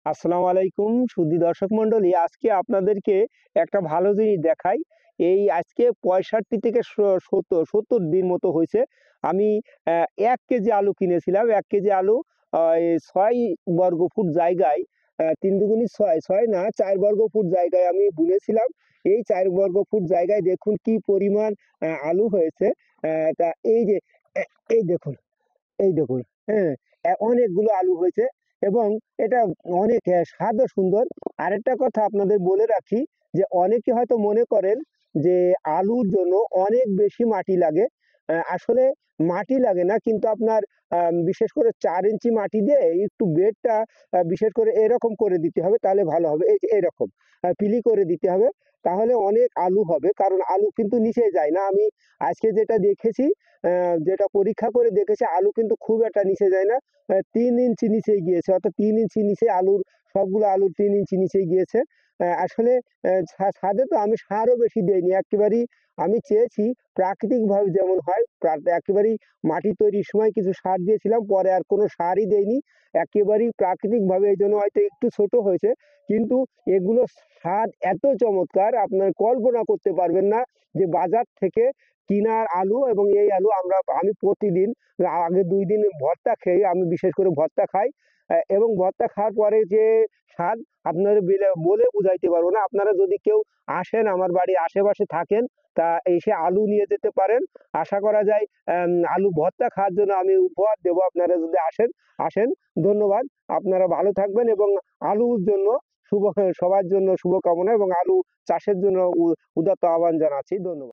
আসসালামু আলাইকুম সুধী দর্শক মণ্ডলী, আজকে আপনাদেরকে একটা ভালো জিনিস দেখাই। এই আজকে 65 থেকে 70 দিন মতো হয়েছে। আমি 1 কেজি আলু কিনেছিলাম। 1 কেজি আলু এই 6 বর্গফুট জায়গায়, 3 দুগুনি 6, 6 না 4 বর্গফুট জায়গায় আমি বুনেছিলাম। এই 4 বর্গফুট জায়গায় দেখুন কি পরিমাণ আলু হয়েছে। তা এই যে এ- এই দেখুন, এই দেখুন, হ্যাঁ, অনেকগুলো আলু হয়েছে এবং এটা অনেক স্বাদও সুন্দর। আরেকটা কথা আপনাদের বলে রাখি যে অনেকে হয়তো মনে করেন যে আলুর জন্য অনেক বেশি মাটি লাগে। আসলে মাটি লাগে না, কিন্তু আপনার বিশেষ করে 4 ইঞ্চি মাটি দিয়ে একটু বেডটা বিশেষ করে এরকম করে দিতে হবে, তাহলে ভালো হবে। এই যে এরকম পিলি করে দিতে হবে, তাহলে অনেক আলু হবে। কারণ আলু কিন্তু নিচে যায় না। আমি আজকে যেটা দেখেছি, যেটা পরীক্ষা করে দেখেছি, আলু কিন্তু খুব একটা নিচে যায় না। 3 ইঞ্চি নিচে গিয়েছে, অর্থাৎ 3 ইঞ্চি নিচে আলুর, সবগুলো আলুর 3 ইঞ্চি নিচে গিয়েছে। আসলে ছাদে তো আমি সারও বেশি দেইনি, একেবারেই আমি চেয়েছি প্রাকৃতিকভাবে যেমন হয়, একেবারেই মাটি তৈরির সময় কিছু সার দিয়েছিলাম, পরে আর কোনো সারই দেইনি, একেবারেই প্রাকৃতিকভাবে। এই জন্য হয়তো একটু ছোট হয়েছে, কিন্তু এগুলো স্বাদ এত চমৎকার আপনার কল্পনা করতে পারবেন না। যে বাজার থেকে কিনার আলু এবং এই আলু আমি প্রতিদিন, আগে 2 দিন ভর্তা খেয়ে, আমি বিশেষ করে ভর্তা খাই। এবং ভর্তা খাওয়ার পরে যে স্বাদ, আপনাদের বলে বুঝাইতে পারবো না। আপনারা যদি কেউ আসেন, আমার বাড়ির আশেপাশে থাকেন, তা এসে আলু নিয়ে যেতে পারেন। আশা করা যায় আলু ভর্তা খাওয়ার জন্য আমি উপহার দেবো, আপনারা যদি আসেন। আসেন, ধন্যবাদ। আপনারা ভালো থাকবেন এবং আলুর জন্য শুভ, সবার জন্য শুভকামনা এবং আলু চাষের জন্য উদাত্ত আহ্বান জানাচ্ছি। ধন্যবাদ।